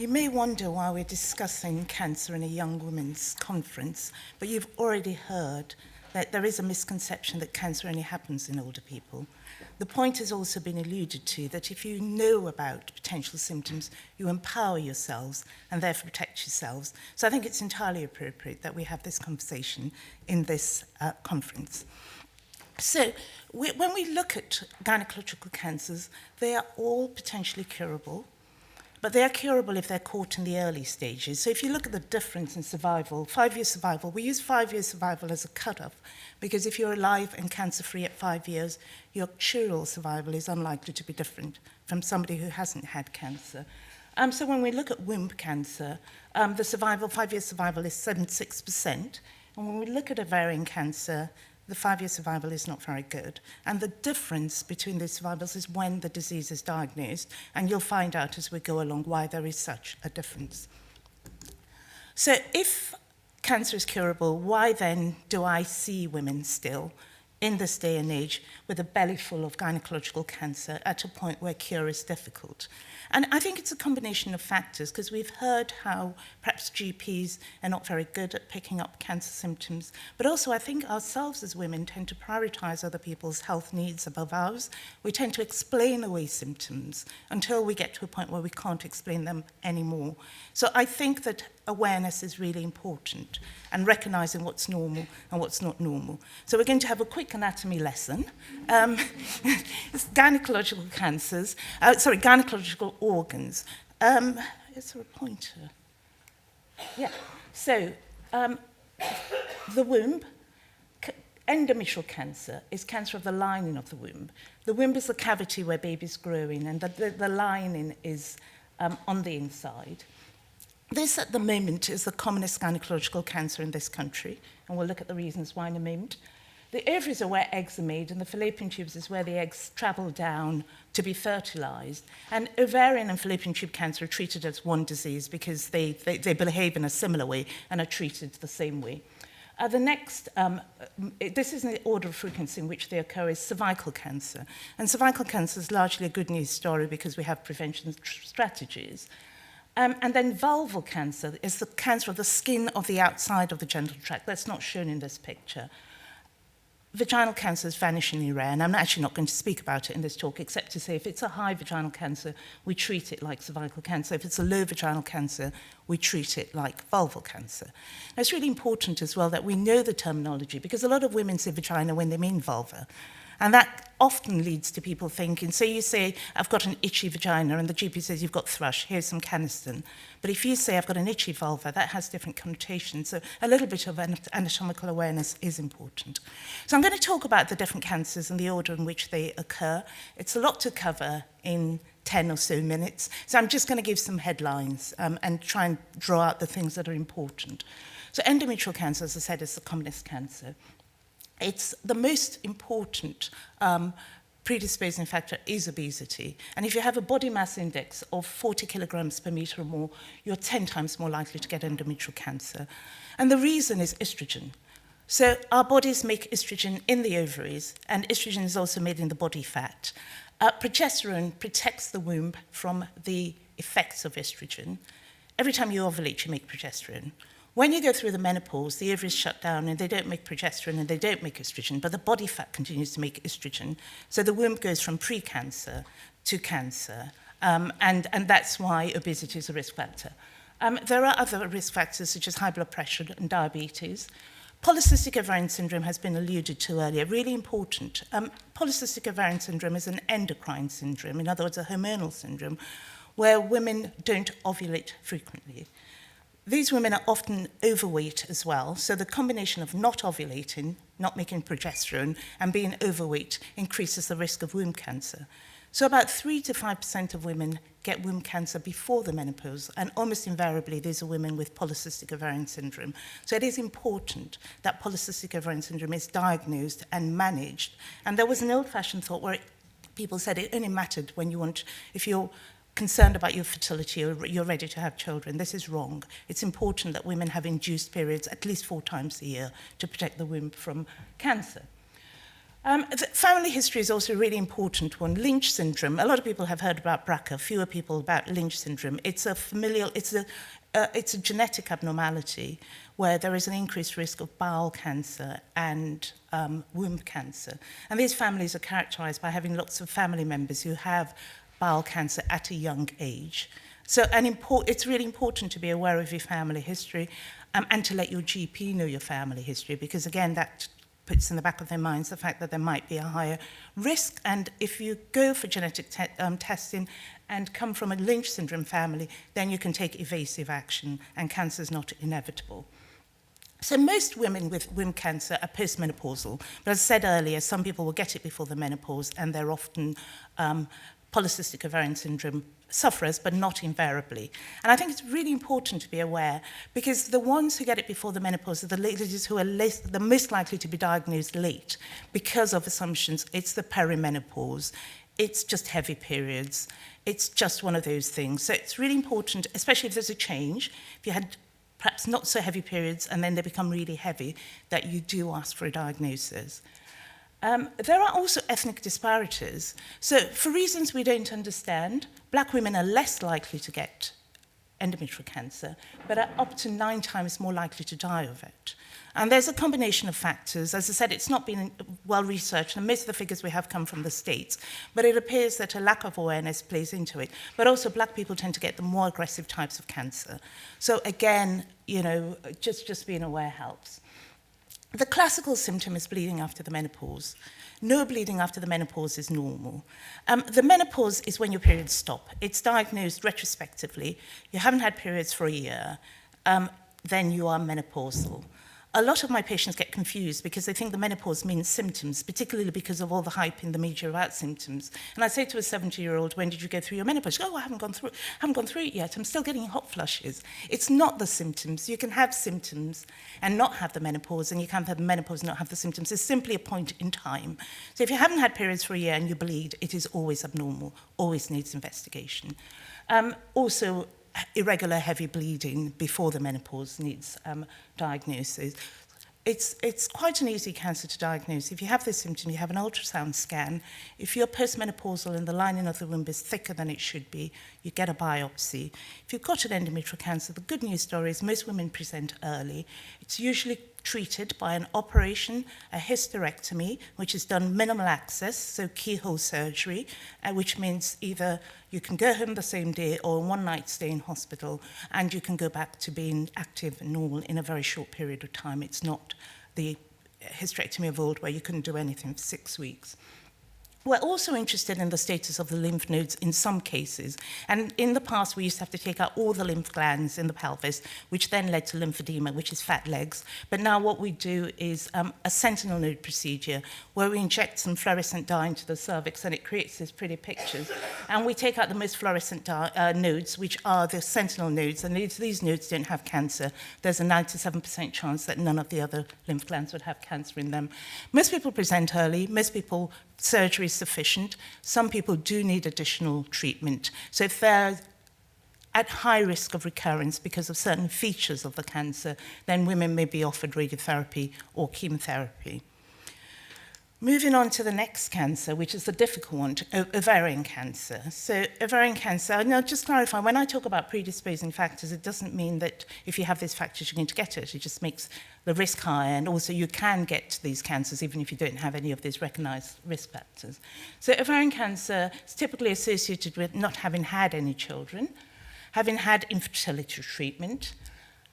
You may wonder why we're discussing cancer in a young women's conference, but you've already heard that there is a misconception that cancer only happens in older people. The point has also been alluded to that if you know about potential symptoms, you empower yourselves and therefore protect yourselves. So I think it's entirely appropriate that we have this conversation in this conference. So when we look at gynecological cancers, they are all potentially curable, but they are curable if they're caught in the early stages. So if you look at the difference in survival, 5-year survival, we use 5-year survival as a cutoff because if you're alive and cancer-free at 5 years, your curative survival is unlikely to be different from somebody who hasn't had cancer. So when we look at womb cancer, the survival, 5-year survival is 76%. And when we look at ovarian cancer, the 5-year survival is not very good. And the difference between these survivals is when the disease is diagnosed, and you'll find out as we go along why there is such a difference. So if cancer is curable, why then do I see women still in this day and age with a belly full of gynecological cancer at a point where cure is difficult? And I think it's a combination of factors, because we've heard how perhaps GPs are not very good at picking up cancer symptoms, but also I think ourselves as women tend to prioritize other people's health needs above ours. We tend to explain away symptoms until we get to a point where we can't explain them anymore. So I think that awareness is really important and recognizing what's normal and what's not normal. So we're going to have a quick anatomy lesson. It's gynecological cancers, gynecological organs. Is there a pointer? Yeah. So the womb, endometrial cancer is cancer of the lining of the womb. The womb is the cavity where babies grow in, and the lining is on the inside. This, at the moment, is the commonest gynecological cancer in this country, and we'll look at the reasons why in a moment. The ovaries are where eggs are made, and the fallopian tubes is where the eggs travel down to be fertilized. And ovarian and fallopian tube cancer are treated as one disease because they behave in a similar way and are treated the same way. The next, this is in the order of frequency in which they occur, is cervical cancer. And cervical cancer is largely a good news story because we have prevention strategies. And then vulval cancer is the cancer of the skin of the outside of the genital tract. That's not shown in this picture. Vaginal cancer is vanishingly rare, and I'm actually not going to speak about it in this talk, except to say if it's a high vaginal cancer, we treat it like cervical cancer. If it's a low vaginal cancer, we treat it like vulval cancer. Now, it's really important as well that we know the terminology, because a lot of women say vagina when they mean vulva. And that often leads to people thinking, so you say, I've got an itchy vagina, and the GP says, you've got thrush, here's some Canesten. But if you say, I've got an itchy vulva, that has different connotations. So a little bit of anatomical awareness is important. So I'm going to talk about the different cancers and the order in which they occur. It's a lot to cover in 10 or so minutes. So I'm just going to give some headlines and try and draw out the things that are important. So endometrial cancer, as I said, is the commonest cancer. It's the most important predisposing factor is obesity. And if you have a body mass index of 40 kilograms per meter or more, you're 10 times more likely to get endometrial cancer. And the reason is estrogen. So our bodies make estrogen in the ovaries, and estrogen is also made in the body fat. Progesterone protects the womb from the effects of estrogen. Every time you ovulate, you make progesterone. When you go through the menopause, the ovaries shut down and they don't make progesterone and they don't make estrogen, but the body fat continues to make estrogen. So the womb goes from pre-cancer to cancer, and that's why obesity is a risk factor. There are other risk factors such as high blood pressure and diabetes. Polycystic ovarian syndrome has been alluded to earlier, really important. Polycystic ovarian syndrome is an endocrine syndrome, in other words, a hormonal syndrome, where women don't ovulate frequently. These women are often overweight as well, so the combination of not ovulating, not making progesterone, and being overweight increases the risk of womb cancer. So about 3 to 5% of women get womb cancer before the menopause, and almost invariably these are women with polycystic ovarian syndrome. So it is important that polycystic ovarian syndrome is diagnosed and managed. And there was an old-fashioned thought where people said it only mattered when if you're concerned about your fertility or you're ready to have children. This is wrong. It's important that women have induced periods at least 4 times a year to protect the womb from cancer. Family history is also a really important one. Lynch syndrome. A lot of people have heard about BRCA, fewer people about Lynch syndrome. It's a genetic abnormality where there is an increased risk of bowel cancer and womb cancer. And these families are characterized by having lots of family members who have bowel cancer at a young age. So it's really important to be aware of your family history and to let your GP know your family history, because again, that puts in the back of their minds the fact that there might be a higher risk. And if you go for genetic testing and come from a Lynch syndrome family, then you can take evasive action and cancer is not inevitable. So most women with womb cancer are postmenopausal. But as I said earlier, some people will get it before the menopause and they're often polycystic ovarian syndrome sufferers, but not invariably. And I think it's really important to be aware, because the ones who get it before the menopause are the ladies who are the most likely to be diagnosed late because of assumptions. It's the perimenopause, it's just heavy periods, it's just one of those things. So it's really important, especially if there's a change, if you had perhaps not so heavy periods and then they become really heavy, that you do ask for a diagnosis. There are also ethnic disparities. So for reasons we don't understand, black women are less likely to get endometrial cancer, but are up to 9 times more likely to die of it. And there's a combination of factors. As I said, it's not been well researched, and most of the figures we have come from the States, but it appears that a lack of awareness plays into it. But also black people tend to get the more aggressive types of cancer. So again, you know, just being aware helps. The classical symptom is bleeding after the menopause. No bleeding after the menopause is normal. The menopause is when your periods stop. It's diagnosed retrospectively. You haven't had periods for a year, then you are menopausal. A lot of my patients get confused because they think the menopause means symptoms, particularly because of all the hype in the media about symptoms. And I say to a 70-year-old, when did you go through your menopause? She goes, oh, I haven't gone through it yet. I'm still getting hot flushes. It's not the symptoms. You can have symptoms and not have the menopause, and you can have the menopause and not have the symptoms. It's simply a point in time. So if you haven't had periods for a year and you bleed, it is always abnormal, always needs investigation. Also, irregular heavy bleeding before the menopause needs diagnosis. It's quite an easy cancer to diagnose. If you have this symptom, you have an ultrasound scan. If you're postmenopausal and the lining of the womb is thicker than it should be, you get a biopsy. If you've got an endometrial cancer, the good news story is most women present early. It's usually treated by an operation, a hysterectomy, which is done minimal access, so keyhole surgery, which means either you can go home the same day or a one-night stay in hospital, and you can go back to being active and normal in a very short period of time. It's not the hysterectomy of old where you couldn't do anything for 6 weeks. We're also interested in the status of the lymph nodes in some cases. And in the past, we used to have to take out all the lymph glands in the pelvis, which then led to lymphedema, which is fat legs. But now what we do is a sentinel node procedure where we inject some fluorescent dye into the cervix, and it creates these pretty pictures. And we take out the most fluorescent nodes, which are the sentinel nodes. And these nodes don't have cancer. There's a 97% chance that none of the other lymph glands would have cancer in them. Most people present early. Most people surgery is sufficient. Some people do need additional treatment. So if they're at high risk of recurrence because of certain features of the cancer, then women may be offered radiotherapy or chemotherapy. Moving on to the next cancer, which is the difficult one, ovarian cancer. So ovarian cancer, now just clarify, when I talk about predisposing factors, it doesn't mean that if you have these factors, you're going to get it. It just makes the risk higher, and also you can get these cancers even if you don't have any of these recognized risk factors. So ovarian cancer is typically associated with not having had any children, having had infertility treatment,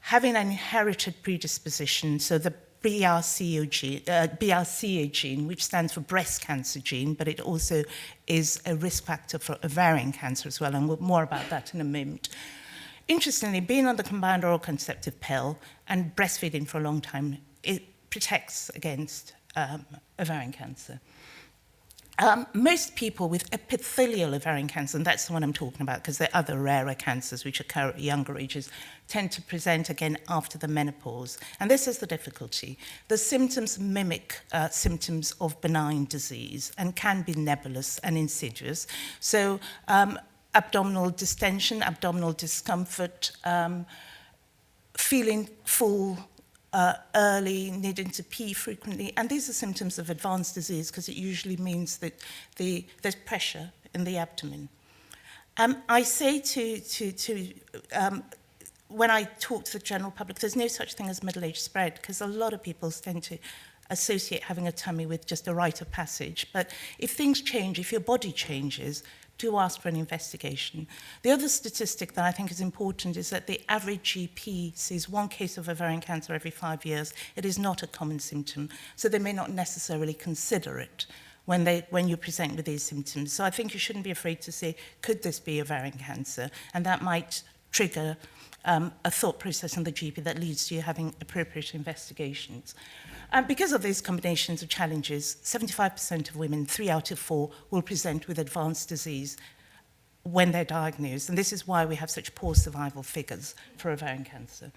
having an inherited predisposition, so the BRCA gene, which stands for breast cancer gene, but it also is a risk factor for ovarian cancer as well, and we'll more about that in a moment. Interestingly, being on the combined oral contraceptive pill and breastfeeding for a long time, it protects against ovarian cancer. Most people with epithelial ovarian cancer, and that's the one I'm talking about because there are other rarer cancers which occur at younger ages, tend to present again after the menopause. And this is the difficulty. The symptoms mimic symptoms of benign disease and can be nebulous and insidious. So abdominal distension, abdominal discomfort, feeling full, early, needing to pee frequently. And these are symptoms of advanced disease because it usually means that there's pressure in the abdomen. I say when I talk to the general public, there's no such thing as middle-age spread because a lot of people tend to associate having a tummy with just a rite of passage. But if things change, if your body changes, do ask for an investigation. The other statistic that I think is important is that the average GP sees one case of ovarian cancer every 5 years. It is not a common symptom, so they may not necessarily consider it when you present with these symptoms. So I think you shouldn't be afraid to say, could this be ovarian cancer? And that might trigger a thought process in the GP that leads to you having appropriate investigations. Because of these combinations of challenges, 75% of women, 3 out of 4, will present with advanced disease when they're diagnosed. And this is why we have such poor survival figures for ovarian cancer.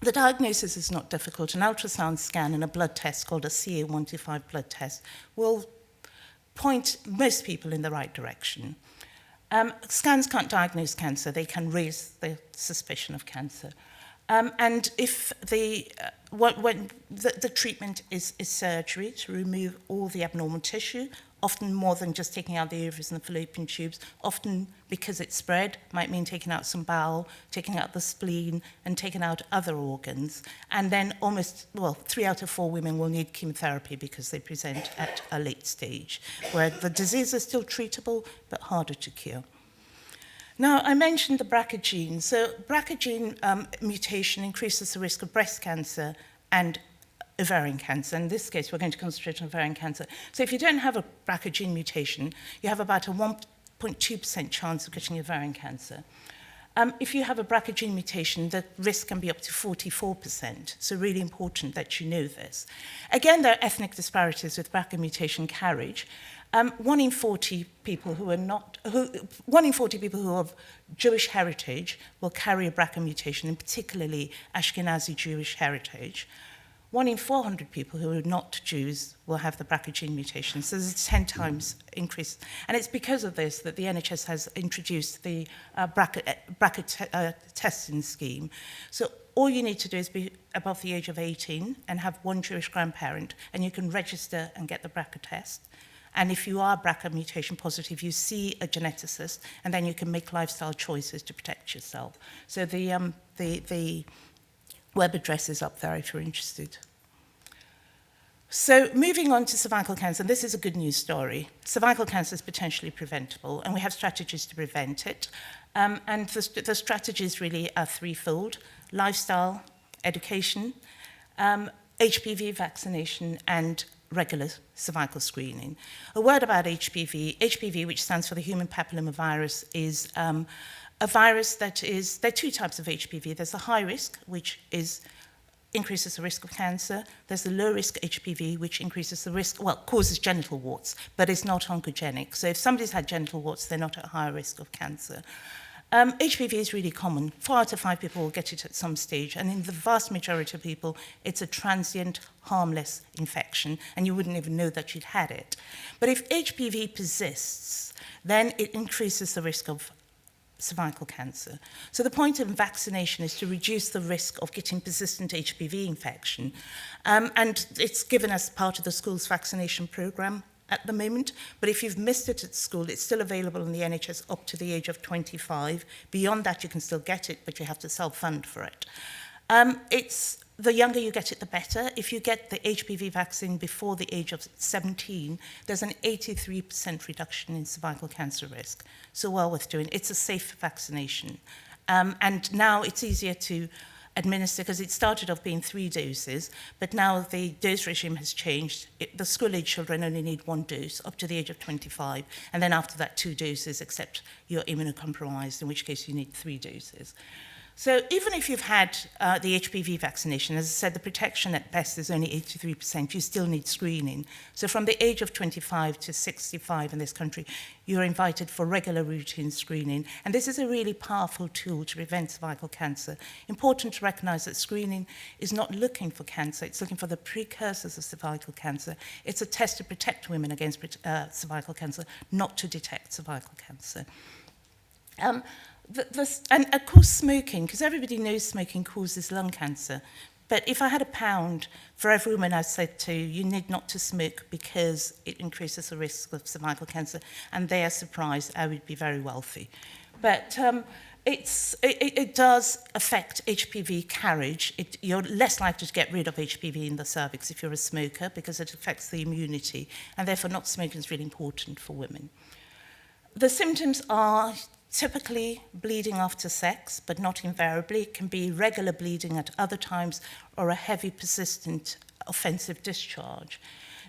The diagnosis is not difficult. An ultrasound scan and a blood test called a CA125 blood test will point most people in the right direction. Scans can't diagnose cancer. They can raise the suspicion of cancer. And if when the treatment is surgery to remove all the abnormal tissue, often more than just taking out the ovaries and the fallopian tubes, often because it's spread, might mean taking out some bowel, taking out the spleen, and taking out other organs. And then 3 out of 4 women will need chemotherapy because they present at a late stage, where the disease is still treatable, but harder to cure. Now, I mentioned the BRCA gene. So BRCA gene mutation increases the risk of breast cancer and ovarian cancer. In this case, we're going to concentrate on ovarian cancer. So if you don't have a BRCA gene mutation, you have about a 1.2% chance of getting ovarian cancer. If you have a BRCA gene mutation, the risk can be up to 44%. So really important that you know this. Again, there are ethnic disparities with BRCA mutation carriage. 1 in 40 people who are of Jewish heritage will carry a BRCA mutation, and particularly Ashkenazi Jewish heritage. 1 in 400 people who are not Jews will have the BRCA gene mutation. So there's a 10 times increase. And it's because of this that the NHS has introduced the BRCA testing scheme. So all you need to do is be above the age of 18 and have 1 Jewish grandparent, and you can register and get the BRCA test. And if you are BRCA mutation positive, you see a geneticist, and then you can make lifestyle choices to protect yourself. So the web address is up there if you're interested. So moving on to cervical cancer, this is a good news story. Cervical cancer is potentially preventable, and we have strategies to prevent it. And the strategies really are threefold: lifestyle, education, HPV vaccination, and regular cervical screening. A word about HPV. HPV, which stands for the human papillomavirus, is a virus that is, there are 2 types of HPV. There's the high risk, which increases the risk of cancer. There's the low risk HPV, which increases the risk, causes genital warts, but is not oncogenic. So if somebody's had genital warts, they're not at higher risk of cancer. HPV is really common. 4 out of 5 people will get it at some stage, and in the vast majority of people, it's a transient, harmless infection, and you wouldn't even know that you'd had it. But if HPV persists, then it increases the risk of cervical cancer. So the point of vaccination is to reduce the risk of getting persistent HPV infection, and it's given as part of the school's vaccination program at the moment, but if you've missed it at school, it's still available in the NHS up to the age of 25. Beyond that, you can still get it, but you have to self-fund for it. The younger you get it, the better. If you get the HPV vaccine before the age of 17, there's an 83% reduction in cervical cancer risk. So well worth doing. It's a safe vaccination. And now it's easier to administer because it started off being 3 doses, but now the dose regime has changed. The school-age children only need 1 dose up to the age of 25, and then after that 2 doses, except you're immunocompromised, in which case you need 3 doses. So even if you've had the HPV vaccination, as I said, the protection at best is only 83%, you still need screening. So from the age of 25 to 65 in this country, you're invited for regular routine screening. And this is a really powerful tool to prevent cervical cancer. Important to recognize that screening is not looking for cancer, it's looking for the precursors of cervical cancer. It's a test to protect women against cervical cancer, not to detect cervical cancer. And of course smoking, because everybody knows smoking causes lung cancer, But if I had £1 for every woman I said to, you need not to smoke because it increases the risk of cervical cancer, and they are surprised, I would be very wealthy. But it does affect HPV carriage. You're less likely to get rid of HPV in the cervix if you're a smoker because it affects the immunity, and therefore not smoking is really important for women. The symptoms are typically bleeding after sex, but not invariably. It can be regular bleeding at other times or a heavy, persistent, offensive discharge.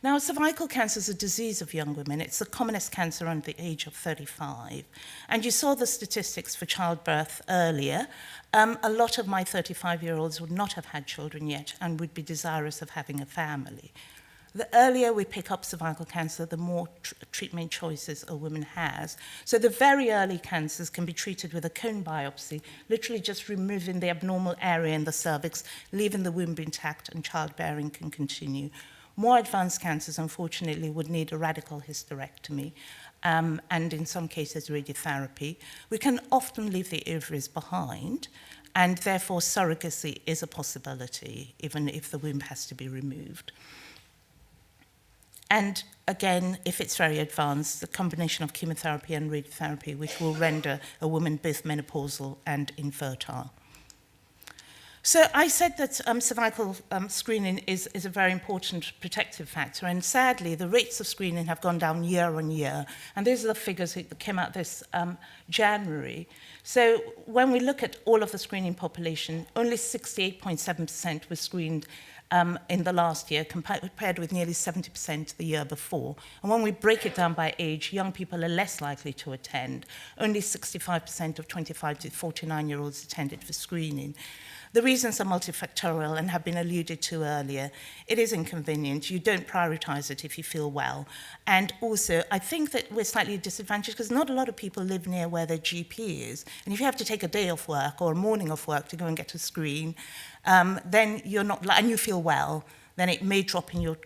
Now, cervical cancer is a disease of young women. It's the commonest cancer under the age of 35. And you saw the statistics for childbirth earlier. A lot of my 35-year-olds would not have had children yet and would be desirous of having a family. The earlier we pick up cervical cancer, the more treatment choices a woman has. So the very early cancers can be treated with a cone biopsy, literally just removing the abnormal area in the cervix, leaving the womb intact, and childbearing can continue. More advanced cancers, unfortunately, would need a radical hysterectomy and in some cases radiotherapy. We can often leave the ovaries behind, and therefore surrogacy is a possibility, even if the womb has to be removed. And again, if it's very advanced, the combination of chemotherapy and radiotherapy, which will render a woman both menopausal and infertile. So I said that cervical screening is a very important protective factor, and sadly, the rates of screening have gone down year on year, and these are the figures that came out this January. So when we look at all of the screening population, only 68.7% was screened in the last year, compared with nearly 70% the year before. And when we break it down by age, young people are less likely to attend. Only 65% of 25 to 49-year-olds attended for screening. The reasons are multifactorial and have been alluded to earlier. It is inconvenient. You don't prioritize it if you feel well. And also, I think that we're slightly disadvantaged because not a lot of people live near where their GP is. And if you have to take a day off work or a morning off work to go and get a screen, then you're not, and you feel well, then it may drop in your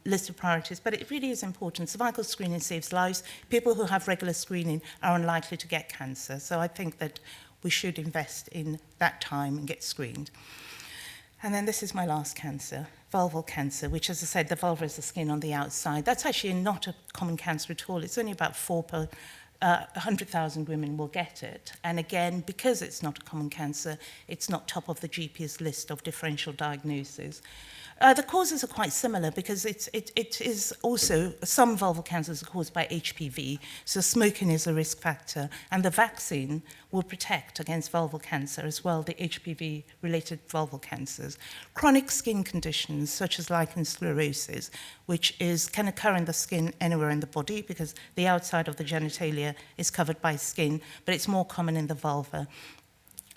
list of priorities. But it really is important. Cervical screening saves lives. People who have regular screening are unlikely to get cancer. So I think that we should invest in that time and get screened. And then this is my last cancer, vulval cancer, which, as I said, the vulva is the skin on the outside. That's actually not a common cancer at all. It's only about 4 per 100,000 women will get it. And again, because it's not a common cancer, it's not top of the GP's list of differential diagnoses. The causes are quite similar because it is also, some vulval cancers are caused by HPV, so smoking is a risk factor, and the vaccine will protect against vulval cancer as well, the HPV-related vulval cancers. Chronic skin conditions such as lichen sclerosis, which can occur in the skin anywhere in the body because the outside of the genitalia is covered by skin, but it's more common in the vulva.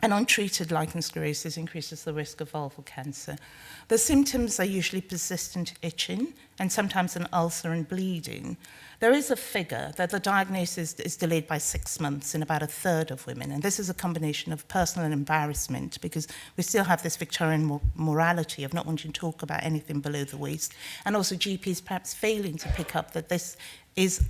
And untreated lichen sclerosis increases the risk of vulval cancer. The symptoms are usually persistent itching and sometimes an ulcer and bleeding. There is a figure that the diagnosis is delayed by 6 months in about a third of women. And this is a combination of personal embarrassment because we still have this Victorian morality of not wanting to talk about anything below the waist. And also GPs perhaps failing to pick up that this is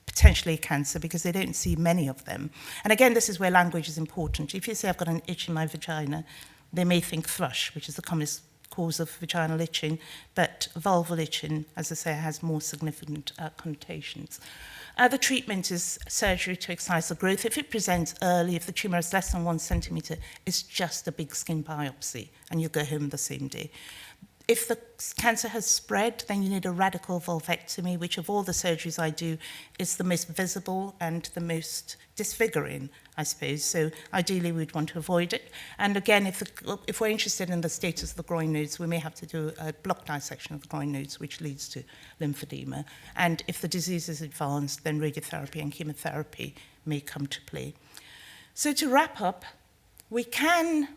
potentially cancer because they don't see many of them. And again, this is where language is important. If you say, I've got an itch in my vagina, they may think thrush, which is the commonest cause of vaginal itching, but vulval itching, as I say, has more significant connotations. The treatment is surgery to excise the growth. If it presents early, if the tumour is less than 1 centimetre, it's just a big skin biopsy, and you go home the same day. If the cancer has spread, then you need a radical vulvectomy, which of all the surgeries I do is the most visible and the most disfiguring, I suppose. So ideally, we'd want to avoid it. And again, if we're interested in the status of the groin nodes, we may have to do a block dissection of the groin nodes, which leads to lymphedema. And if the disease is advanced, then radiotherapy and chemotherapy may come to play. So to wrap up, we can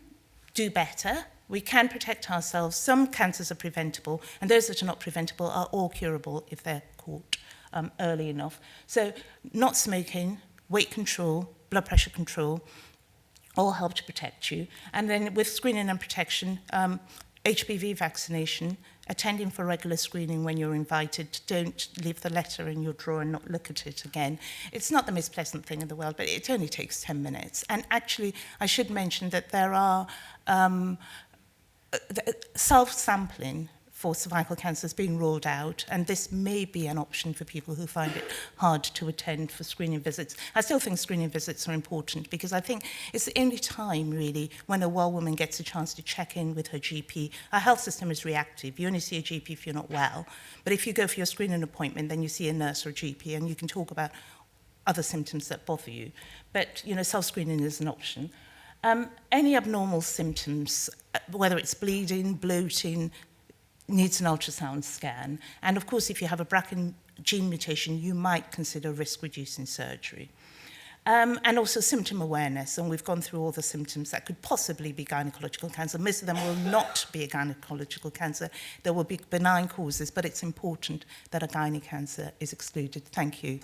do better. We can protect ourselves. Some cancers are preventable, and those that are not preventable are all curable if they're caught early enough. So not smoking, weight control, blood pressure control, all help to protect you. And then with screening and protection, HPV vaccination, attending for regular screening when you're invited. Don't leave the letter in your drawer and not look at it again. It's not the most pleasant thing in the world, but it only takes 10 minutes. And actually, I should mention that there are self-sampling for cervical cancer is being rolled out, and this may be an option for people who find it hard to attend for screening visits. I still think screening visits are important because I think it's the only time, really, when a well woman gets a chance to check in with her GP. Our health system is reactive. You only see a GP if you're not well. But if you go for your screening appointment, then you see a nurse or a GP, and you can talk about other symptoms that bother you. But, you know, self-screening is an option. Any abnormal symptoms, whether it's bleeding, bloating, needs an ultrasound scan. And of course, if you have a BRCA gene mutation, you might consider risk-reducing surgery. And also symptom awareness, and we've gone through all the symptoms that could possibly be gynecological cancer. Most of them will not be a gynecological cancer. There will be benign causes, but it's important that a gynae cancer is excluded. Thank you.